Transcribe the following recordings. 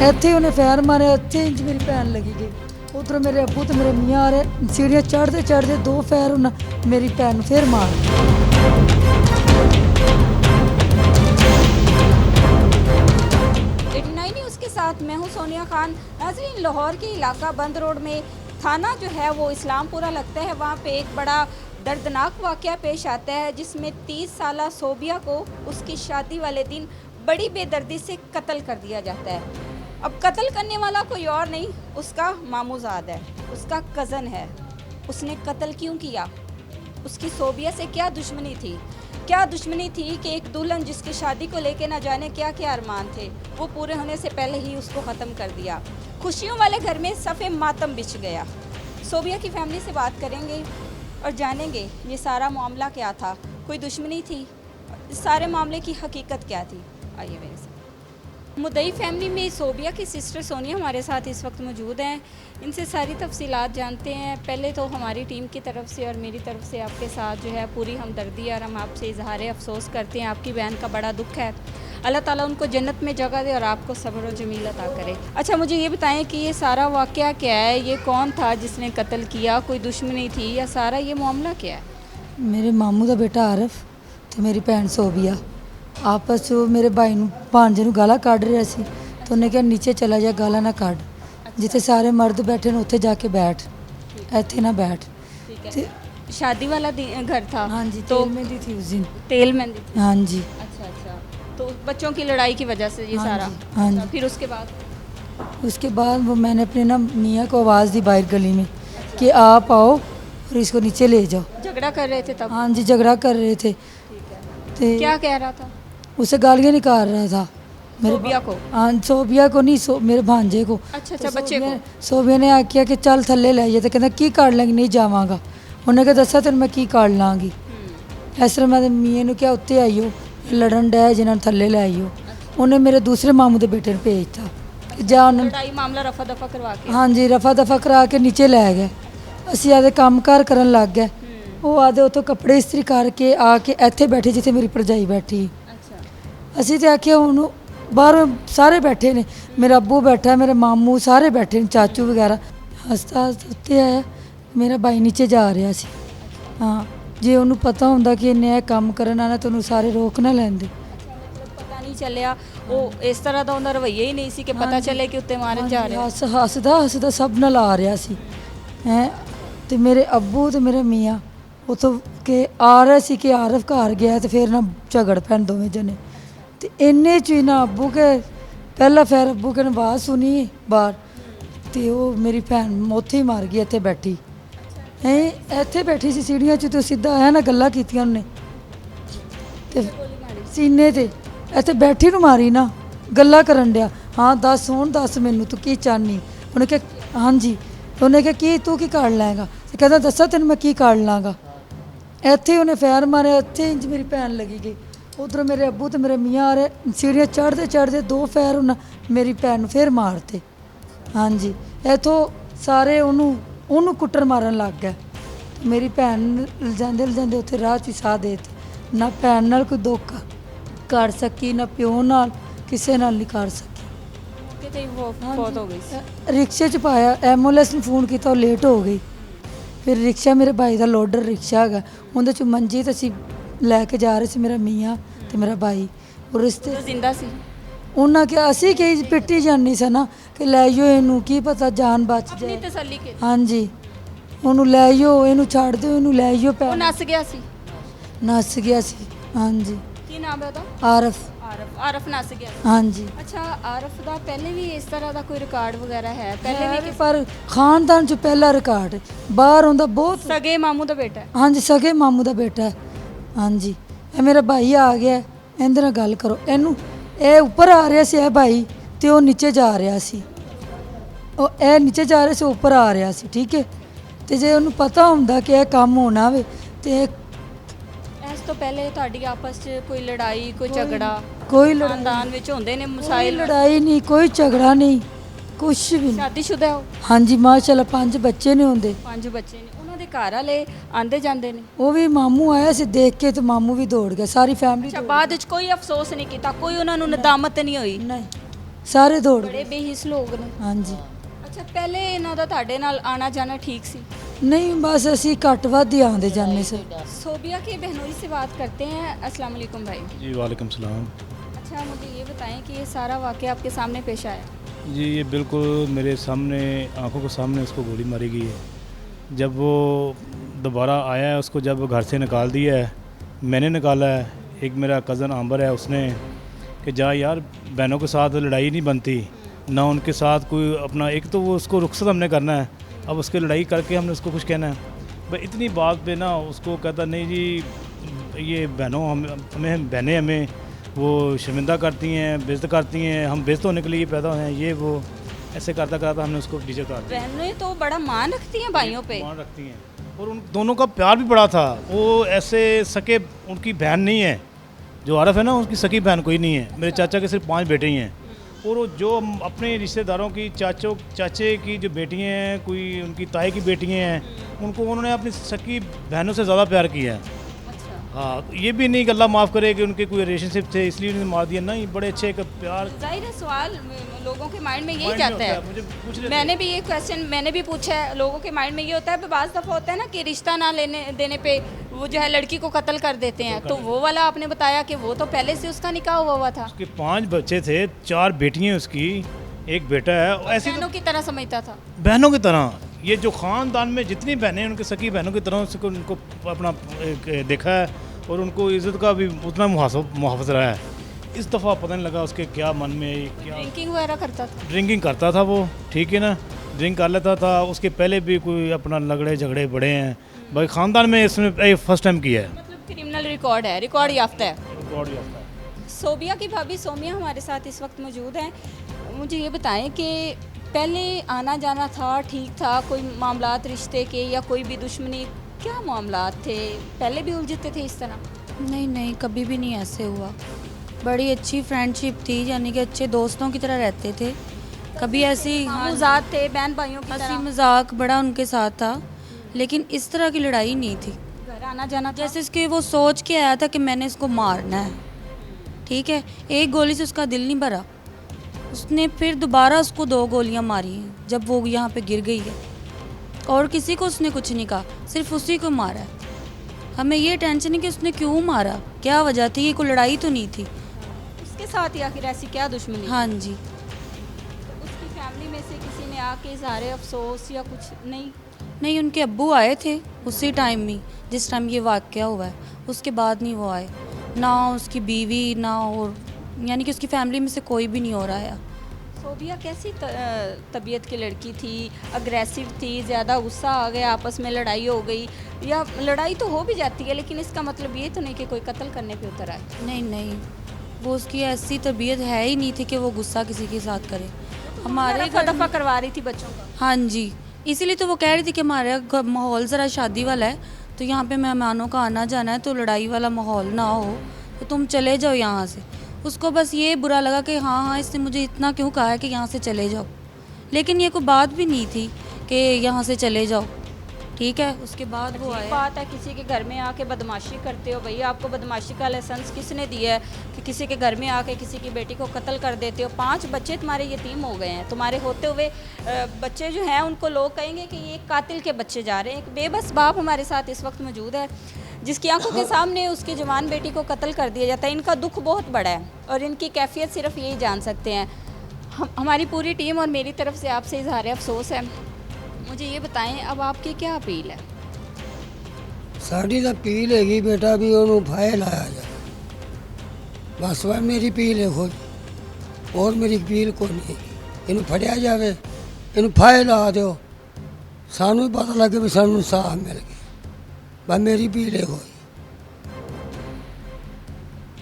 ਇੱਥੇ ਉਹਨੇ ਫੈਰ ਮਾਰਿਆ, ਇੱਥੇ ਇੰਜ ਮੇਰੀ ਭੈਣ ਲੱਗੀ ਗਈ। ਉਧਰੋਂ ਮੇਰੇ ਅੱਬੂ ਤੇ ਮੇਰੇ ਮੀਆਂ ਆ ਰਹੇ, ਸੀੜੀਆਂ ਚੜ੍ਹਦੇ ਚੜ੍ਹਦੇ 2 ਫੈਰ ਉਹਨਾਂ ਮੇਰੀ ਭੈਣ ਨੂੰ ਫਿਰ ਮਾਰ। 89 न्यूज़ के साथ मैं हूं सोनिया खान। नाज़रीन, लाहौर के इलाका बंद रोड में थाना जो है वो इस्लामपुरा लगता है, वहाँ पे एक बड़ा दर्दनाक वाक़या पेश आता है जिसमें 30 साला सोबिया को उसकी शादी वाले दिन बड़ी बेदर्दी से कत्ल कर दिया जाता है। अब कत्ल करने वाला कोई और नहीं, उसका मामूजाद है, उसका कज़न है। उसने कत्ल क्यों किया? उसकी सोबिया से क्या दुश्मनी थी? क्या दुश्मनी थी कि एक दुल्हन जिसकी शादी को लेके ना जाने क्या क्या अरमान थे, वो पूरे होने से पहले ही उसको ख़त्म कर दिया। खुशियों वाले घर में सफ़े मातम बिछ गया। सोबिया की फैमिली से बात करेंगे और जानेंगे ये सारा मामला क्या था, कोई दुश्मनी थी, इस सारे मामले की हकीकत क्या थी। आइए मेरे साथ। मुद्दई फैमिली में सोबिया की सिस्टर सोनिया हमारे साथ इस वक्त मौजूद हैं। इनसे सारी तफसीलात जानते हैं। पहले तो हमारी टीम की तरफ से और मेरी तरफ से आपके साथ जो है पूरी हमदर्दी और हम आपसे इजहार अफसोस करते हैं। आपकी बहन का बड़ा दुख है, अल्लाह ताला उनको जन्नत में जगह दे और आपको सब्र और जमील अता करे। अच्छा, मुझे ये बताएं कि ये सारा वाक़या क्या है, ये कौन था जिसने कत्ल किया, कोई दुश्मनी थी या सारा ये मामला क्या है? ਮੇਰੇ ਮਾਮੂ ਦਾ ਬੇਟਾ ਆਰਫ ਤੇ ਮੇਰੀ ਭੈਣ ਸੋਬੀਆ ਆਪਸ 'ਚ ਮੇਰੇ ਭਾਈ ਨੂੰ ਭਾਂਜੇ ਨੂੰ ਗਾਲਾਂ ਕੱਢ ਰਿਹਾ ਸੀ, ਤੇ ਉਹਨੇ ਕਿਹਾ ਨੀਚੇ ਚਲਾ ਜਾ, ਗਾਲਾਂ ਨਾ ਕੱਢ, ਜਿੱਥੇ ਸਾਰੇ ਮਰਦ ਬੈਠੇ ਨੇ ਉੱਥੇ ਜਾ ਕੇ ਬੈਠ, ਇੱਥੇ ਨਾ बैठ। ठीक है, शादी वाला घर था? हाँ जी, तो तेल मेहंदी थी उस दिन। तेल मेहंदी थी। हाँ जी। अच्छा अच्छा, तो बच्चों की लड़ाई की वजह से ये हाँ सारा? जी, हाँ अच्छा, जी। फिर उसके बाद वो मैंने अपने ना मियाँ को आवाज़ दी बाहर गली में कि आप आओ और इसको नीचे ले जाओ। झगड़ा कर रहे थे तब? हाँ जी, झगड़ा कर रहे थे। तो क्या कह रहा था? उसे गालियाँ निकाल रहा था सोबिया को? हाँ, सोबिया को नहीं, मेरे भांजे को। अच्छा अच्छा, बच्चे को? सोबिया ने आखिया कि चल थल्ले ले जाए, तो कहना की कर लेंगे, नहीं जावांगा। उन्हें कहा दसा तेन मैं की कर लाँगी। इस तरह मैं मीए ने क्या उत्ते आईओ लड़न डे जिन्होंने थल्ले ले आईओ। उन्हें मेरे दूसरे मामू के बेटे ने भेजता जा, उन्हें लड़ाई मामला रफा दफा करवा के? हाँ जी, रफा दफा करा के नीचे लै गए। ਅਸੀਂ ਆਦੇ ਕੰਮ ਕਾਰ ਕਰਨ ਲੱਗ ਗਏ। ਉਹ ਆਦੇ ਉੱਥੋਂ ਕੱਪੜੇ ਇਸਤਰੀ ਕਰਕੇ ਆ ਕੇ ਇੱਥੇ ਬੈਠੇ ਜਿੱਥੇ ਮੇਰੀ ਭਰਜਾਈ ਬੈਠੀ। अच्छा, ਅਸੀਂ ਤੇ ਆਖਿਆ ਉਹਨੂੰ ਬਾਹਰ ਸਾਰੇ ਬੈਠੇ ਨੇ, ਮੇਰਾ ਅੱਬੂ ਬੈਠਾ, ਮੇਰੇ ਮਾਮੂ ਸਾਰੇ ਬੈਠੇ ਨੇ, ਚਾਚੂ ਵਗੈਰਾ। ਹਸਤਾ ਹਸਤਾ ਉੱਤੇ ਆਇਆ, ਮੇਰਾ ਭਾਈ ਨੀਚੇ ਜਾ ਰਿਹਾ ਸੀ। ਹਾਂ, ਜੇ ਉਹਨੂੰ ਪਤਾ ਹੁੰਦਾ ਕਿ ਇਹਨੇ ਇਹ ਕੰਮ ਕਰਨ ਆਣਾ ਤਾਂ ਉਹਨੂੰ ਸਾਰੇ ਰੋਕ ਨਾ ਲੈਂਦੇ। मतलब पता नहीं चलिया वो इस तरह का उनका रवैया ही नहीं सी कि पता चले कि उत्ते मारन जा रहे। ਹੱਸਦਾ ਹੱਸਦਾ ਸਭ ਨਾਲ ਆ ਰਿਹਾ ਸੀ ਹੈ। ਤੇ ਮੇਰੇ ਅੱਬੂ ਤੇ ਮੇਰੇ ਮੀਆਂ ਉੱਥੋਂ ਕਿ ਆ ਰਹੇ ਸੀ ਕਿ ਆਰਫ ਘਰ ਗਿਆ ਤੇ ਫਿਰ ਨਾ ਝਗੜ ਪੈਣ ਦੋਵੇਂ ਜਣੇ। ਤੇ ਇੰਨੇ 'ਚ ਹੀ ਨਾ ਅੱਬੂ ਕੇ ਪਹਿਲਾ ਫੇਰ ਅੱਬੂ ਕੇ ਨੇ ਆਵਾਜ਼ ਸੁਣੀ ਬਾਹਰ, ਤੇ ਉਹ ਮੇਰੀ ਭੈਣ ਉੱਥੇ ਹੀ ਮਰ ਗਈ, ਇੱਥੇ ਬੈਠੀ ਹੈ, ਇੱਥੇ ਬੈਠੀ ਸੀ ਸੀੜੀਆਂ 'ਚ, ਤੇ ਸਿੱਧਾ ਆਇਆ ਨਾ ਗੱਲਾਂ ਕੀਤੀਆਂ ਉਹਨੇ ਤੇ ਸੀਨੇ ਤੇ ਇੱਥੇ ਬੈਠੀ ਨੂੰ ਮਾਰੀ ਨਾ, ਗੱਲਾਂ ਕਰਨ ਡਿਆ। ਹਾਂ ਦੱਸ ਹੁਣ ਦੱਸ ਮੈਨੂੰ ਤੂੰ ਕੀ ਚਾਹਨੀ? ਉਹਨੇ ਕਿਹਾ ਹਾਂਜੀ। ਉਹਨੇ ਕਿਹਾ ਕੀ ਤੂੰ ਕੀ ਕਰ ਲਏਗਾ? ਤੇ ਕਹਿੰਦਾ ਦੱਸਾਂ ਤੈਨੂੰ ਮੈਂ ਕੀ ਕਰ ਲਾਂਗਾ। ਇੱਥੇ ਉਹਨੇ ਫੈਰ ਮਾਰਿਆ, ਇੱਥੇ ਇੰਜ ਮੇਰੀ ਭੈਣ ਲੱਗੀ ਗਈ। ਉਧਰੋਂ ਮੇਰੇ ਅੱਬੂ ਤੇ ਮੇਰੇ ਮੀਆਂ ਆ ਰਹੇ, ਸੀੜੀਆਂ ਚੜ੍ਹਦੇ ਚੜ੍ਹਦੇ 2 ਫੈਰ ਉਹਨਾਂ ਮੇਰੀ ਭੈਣ ਨੂੰ ਫਿਰ ਮਾਰਤੇ। ਹਾਂਜੀ, ਇੱਥੋਂ ਸਾਰੇ ਉਹਨੂੰ ਕੁੱਟਰ ਮਾਰਨ ਲੱਗ ਗਏ। ਮੇਰੀ ਭੈਣ ਲਿਜਾਂਦੇ ਲਿਜਾਂਦੇ ਉੱਥੇ ਰਾਹ 'ਚ ਹੀ ਸਾਹ ਦੇ ਦਿੱਤੀ। ਨਾ ਭੈਣ ਨਾਲ ਕੋਈ ਦੁੱਖ ਕਰ ਸਕੀ, ਨਾ ਪਿਓ ਨਾਲ, ਕਿਸੇ ਨਾਲ ਨਹੀਂ ਕਰ ਸਕੀ। कितने वो फौत हो गई सी? ਰਿਕਸ਼ੇ 'ਚ ਪਾਇਆ, ਐਂਬੂਲੈਂਸ ਨੂੰ ਫੋਨ ਕੀਤਾ, ਉਹ ਲੇਟ ਹੋ ਗਈ। ਫਿਰ ਰਿਕਸ਼ਾ ਮੇਰੇ ਭਾਈ ਦਾ ਲੋਡਰ ਰਿਕਸ਼ਾ ਹੈਗਾ, ਉਹਦੇ 'ਚ ਮੰਜੀ ਤੇ ਅਸੀਂ ਲੈ ਕੇ ਜਾ ਰਹੇ ਸੀ, ਮੇਰਾ ਮੀਆਂ ਤੇ ਮੇਰਾ ਭਾਈ। ਉਹ ਰਿਸ਼ਤੇ तो जिंदा सी? ਉਹਨਾਂ ਕਿਹਾ ਅਸੀਂ ਕਹੀ ਪਿੱਟੀ ਜਾਣੀ ਸੀ ਨਾ ਕਿ ਲੈ ਜਾਓ ਇਹਨੂੰ, ਕੀ ਪਤਾ ਜਾਨ ਬਚ अपनी ਜਾਏ। तसल्ली के ਹਾਂਜੀ, ਉਹਨੂੰ ਲੈ ਜਾਓ, ਇਹਨੂੰ ਛੱਡ ਦਿਓ, ਇਹਨੂੰ ਲੈ ਜਾਓ। वो ਪੈ नस गया सी? ਨੱਸ ਗਿਆ ਸੀ। ਹਾਂਜੀ, की नाम है ਉਹਦਾ? ਆਰਫ। आरफ नस गया सी। ਹਾਂਜੀ, अच्छा, आरफ ਦਾ ਪਹਿਲੇ ਵੀ ਇਸ ਤਰ੍ਹਾਂ ਦਾ ਕੋਈ ਰਿਕਾਰਡ ਵਗੈਰਾ ਹੈ? ਪਹਿਲੇ ਵੀ ਕਿਸੇ ਪਰ ਖਾਨਦਾਨ 'ਚ ਪਹਿਲਾ ਰਿਕਾਰਡ ਹੈ। ਬਾਹਰ ਹੁੰਦਾ ਬਹੁਤ। ਸਗੇ ਮਾਮੂ ਦਾ ਬੇਟਾ ਹੈ? ਹਾਂਜੀ, ਸਗੇ ਮਾਮੂ ਦਾ ਬੇਟਾ ਹੈ। ਹਾਂਜੀ, ਇਹ ਮੇਰਾ ਭਾਈ ਆ ਗਿਆ, ਇਹਦੇ ਨਾਲ ਗੱਲ ਕਰੋ। ਇਹਨੂੰ ਇਹ ਉੱਪਰ ਆ ਰਿਹਾ ਸੀ ਇਹ ਭਾਈ, ਤੇ ਉਹ ਨੀਚੇ ਜਾ ਰਿਹਾ ਸੀ। ਉਹ ਇਹ ਨੀਚੇ ਜਾ ਰਿਹਾ ਸੀ, ਉੱਪਰ ਆ ਰਿਹਾ ਸੀ। ਠੀਕ ਹੈ, ਤੇ ਜੇ ਉਹਨੂੰ ਪਤਾ ਹੁੰਦਾ ਕਿ ਇਹ ਕੰਮ ਹੋਣਾ ਵੇ ਤੇ ਇਸ ਤੋਂ ਪਹਿਲੇ ਤੁਹਾਡੀ ਆਪਸ 'ਚ ਕੋਈ ਲੜਾਈ, ਕੋਈ ਝਗੜਾ ਕੋਈ ਲੜਾਈ ਖਾਨਦਾਨ ਵਿੱਚ ਹੁੰਦੇ ਨੇ ਕੋਈ ਮਸਾਇਲ? ਲੜਾਈ ਨਹੀਂ, ਕੋਈ ਝਗੜਾ ਨਹੀਂ, ਕੁਛ ਵੀ ਨਹੀਂ। ਸ਼ਾਦੀशुदा ਹੋ? ਹਾਂਜੀ, ਮਾਸ਼ਾਅੱਲਾ 5 ਬੱਚੇ ਨੇ ਹੁੰਦੇ। 5 ਬੱਚੇ ਨੇ। ਉਹਨਾਂ ਦੇ ਘਰ ਵਾਲੇ ਆਂਦੇ ਜਾਂਦੇ ਨੇ? ਉਹ ਵੀ ਮਾਮੂ ਆਇਆ ਸੀ ਦੇਖ ਕੇ, ਤੇ ਮਾਮੂ ਵੀ ਦੌੜ ਗਿਆ, ਸਾਰੀ ਫੈਮਿਲੀ। ਅੱਛਾ, ਬਾਅਦ ਵਿੱਚ ਕੋਈ ਅਫਸੋਸ ਨਹੀਂ ਕੀਤਾ? ਕੋਈ ਉਹਨਾਂ ਨੂੰ ਨਦਾਮਤ ਨਹੀਂ ਹੋਈ? ਨਹੀਂ, ਸਾਰੇ ਦੌੜ ਬੜੇ ਗਏ। ਬੇਹਿੱਸ ਲੋਕ ਨੇ। ਹਾਂਜੀ ਅੱਛਾ, ਪਹਿਲੇ ਇਹਨਾਂ ਦਾ ਤੁਹਾਡੇ ਨਾਲ ਆਣਾ ਜਾਣਾ ठीक सी? ਨਹੀਂ ਬਸ ਅਸੀਂ ਘੱਟ ਵੱਧ ਹੀ ਆਉਂਦੇ ਜਾਂਦੇ ਸੀ। सोबिया के बहनोई से बात करते हैं। अस्सलाम वालेकुम भाई। जी वालेकुम सलाम। अच्छा, मुझे ये बताएं कि ये सारा वाक़या आपके सामने पेश आया? जी ये बिल्कुल मेरे सामने, आंखों के सामने उसको गोली मारी गई है। जब वो दोबारा आया है उसको जब घर से निकाल दिया है, मैंने निकाला है, एक मेरा कज़न आंबर है उसने कि जा यार बहनों के साथ लड़ाई नहीं बनती, ना उनके साथ कोई अपना, एक तो वो उसको रुखसत हमने करना है, अब उसकी लड़ाई करके हमने उसको कुछ कहना है भाई। इतनी बात पे ना उसको कहता नहीं जी ये बहनों हमें बहनें हमें वो शर्मिंदा करती हैं, बेइज्जत करती हैं, हम बेइज्जत होने के लिए पैदा हुए हैं, ये वो ऐसे करता करता हमने उसको नीचे उतार दिया। बहनें तो बड़ा मान रखती हैं भाइयों पे। मान रखती हैं और उन दोनों का प्यार भी बड़ा था। वो ऐसे सके, उनकी बहन नहीं है जो आरफ है ना, उसकी सकी बहन कोई नहीं है। मेरे चाचा के सिर्फ 5 बेटे ही हैं और वो जो अपने रिश्तेदारों की चाचे की जो बेटियाँ हैं, कोई उनकी ताई की बेटियाँ हैं, उनको उन्होंने अपनी सकी बहनों से ज़्यादा प्यार किया है। अच्छा, हाँ, ये भी नहीं कि अल्लाह माफ़ करे कि उनके कोई रिलेशनशिप थे इसलिए उन्होंने मार दिया, नहीं, बड़े अच्छे एक प्यार। जाहिर है सवाल लोगों के माइंड में यही माइंड में जाता होता है। है, मुझे पूछ रहे थे। मैंने भी ये क्वेश्चन मैंने भी पूछा है, लोगों के माइंड में ये होता है। पर बाज़ दफ़ा होता है ना कि रिश्ता ना लेने देने पे वो जो है लड़की को कत्ल कर देते हैं, तो वो वाला आपने बताया कि वो तो पहले से उसका निकाह हुआ था, उसके 5 बच्चे थे, 4 बेटियां हैं उसकी, एक बेटा है। ऐसी बहनों की तरह समझता था। बहनों की तरह, ये जो ख़ानदान में जितनी बहनें हैं उनकी सकी बहनों की तरह उसको उनको अपना देखा है और उनको इज़्ज़त का भी उतना मुहाफ़िज़ रहा है। इस दफ़ा पता नहीं लगा उसके क्या मन में क्या ड्रिंकिंग वगैरह करता था। ड्रिंकिंग करता था वो, ठीक है ना, ड्रिंक कर लेता था। उसके पहले भी कोई अपना लगड़े झगड़े बड़े हैं भाई, ख़ानदान में इसने फर्स्ट टाइम किया है। मतलब क्रिमिनल रिकॉर्ड है, रिकॉर्ड याफ्ता है। रिकॉर्ड याफ्ता है। सोबिया की भाभी सोमिया हमारे साथ इस वक्त मौजूद हैं। मुझे ये बताएं कि पहले आना जाना था, ठीक था, कोई मामलात रिश्ते के या कोई भी दुश्मनी, क्या मामलात थे? पहले भी उलझते थे इस तरह? नहीं नहीं, कभी भी नहीं ऐसे हुआ। बड़ी अच्छी फ्रेंडशिप थी, यानी कि अच्छे दोस्तों की तरह रहते थे। कभी ऐसी मामूजात थे बहन भाइयों की हंसी तरह? मजाक बड़ा उनके साथ था, लेकिन इस तरह की लड़ाई नहीं थी। घर आना जाना था? जैसे इसके वो सोच के आया था कि मैंने इसको मारना है, ठीक है, एक गोली से उसका दिल नहीं भरा, उसने फिर दोबारा उसको 2 गोलियां मारी हैं जब वो यहाँ पे गिर गई है, और किसी को उसने कुछ नहीं कहा, सिर्फ उसी को मारा है। हमें ये टेंशन है कि उसने क्यों मारा, क्या वजह थी, ये कोई लड़ाई तो नहीं थी। उसके साथ ही आखिर ऐसी क्या दुश्मनी? हाँ जी। तो उसकी फैमिली में से किसी ने आके इजहार अफसोस या कुछ नहीं? नहीं, उनके अब्बू आए थे उसी टाइम में जिस टाइम ये वाक़या हुआ है, उसके बाद नहीं वो आए, ना उसकी बीवी ना, और यानी कि उसकी फैमिली में से कोई भी नहीं हो रहा है। सोबिया कैसी तबीयत की लड़की थी? अग्रेसिव थी, ज़्यादा गुस्सा आ गया, आपस में लड़ाई हो गई, या लड़ाई तो हो भी जाती है लेकिन इसका मतलब ये तो नहीं कि कोई कत्ल करने पे उतर आए? नहीं नहीं, वो उसकी ऐसी तबीयत है ही नहीं थी कि वो गुस्सा किसी के साथ करे। हमारे घर दफा करवा रही थी बच्चों का। हाँ जी, इसीलिए तो वो कह रही थी कि हमारे माहौल ज़रा शादी वाला है, तो यहाँ पे मेहमानों का आना जाना है, तो लड़ाई वाला माहौल ना हो, तो तुम चले जाओ यहाँ से। उसको बस ये बुरा लगा कि हाँ इसने मुझे इतना क्यों कहा है कि यहाँ से चले जाओ, लेकिन ये कोई बात भी नहीं थी कि यहाँ से चले जाओ, ठीक है। उसके बाद वो आया। बात है किसी के घर में आके बदमाशी करते हो, भैया आपको बदमाशी का लाइसेंस किसने दिया है कि किसी के घर में आके किसी की बेटी को कत्ल कर देते हो? 5 बच्चे तुम्हारे यतीम हो गए हैं, तुम्हारे होते हुए बच्चे जो हैं उनको लोग कहेंगे कि ये कातिल के बच्चे जा रहे हैं। एक बेबस बाप हमारे साथ इस वक्त मौजूद है जिसकी आंखों के सामने उसकी जवान बेटी को कत्ल कर दिया जाता है। इनका दुख बहुत बड़ा है और इनकी कैफियत सिर्फ यही जान सकते हैं। हमारी पूरी टीम और मेरी तरफ से आपसे इजहार अफसोस है। मुझे ये बताएं, अब आपकी क्या अपील है? साड़ी तो अपील हैगी बेटा भी ਉਹਨੂੰ ਫਾਇਲ ਲਾਇਆ ਜਾਏ, ਬਸ ਵਾ ਮੇਰੀ अपील है खुद, और मेरी अपील कोई नहीं हैगी। ਇਹਨੂੰ ਫੜਿਆ ਜਾਵੇ, ਇਹਨੂੰ ਫਾਇਲ ਲਾ ਦਿਓ, ਸਾਨੂੰ ਪਤਾ ਲੱਗੇ ਵੀ ਸਾਨੂੰ ਇਨਸਾਫ ਮਿਲ ਗਿਆ, ਬਸ ਮੇਰੀ अपील है कोई।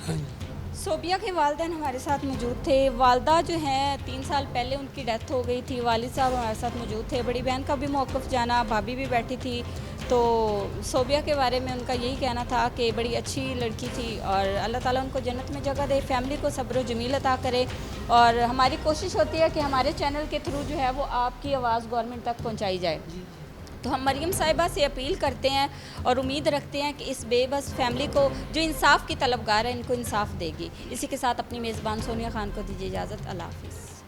हाँ जी। सोबिया के वालिदैन हमारे साथ मौजूद थे। वालदा जो हैं 3 साल पहले उनकी डेथ हो गई थी। वालिद साहब हमारे साथ मौजूद थे। बड़ी बहन का भी मौक़िफ़ जाना, भाभी भी बैठी थी। तो सोबिया के बारे में उनका यही कहना था कि बड़ी अच्छी लड़की थी और अल्लाह ताला उनको जन्नत में जगह दे, फैमिली को सब्र जमील अता करे। और हमारी कोशिश होती है कि हमारे चैनल के थ्रू जो है वो आपकी आवाज़ गवर्नमेंट तक पहुँचाई जाए। तो हम मरियम साहिबा से अपील करते हैं और उम्मीद रखते हैं कि इस बेबस फैमिली को जो इंसाफ की तलबगार है इनको इंसाफ देगी। इसी के साथ अपनी मेज़बान सोनिया खान को दीजिए इजाज़त। अल्लाह हाफिज़।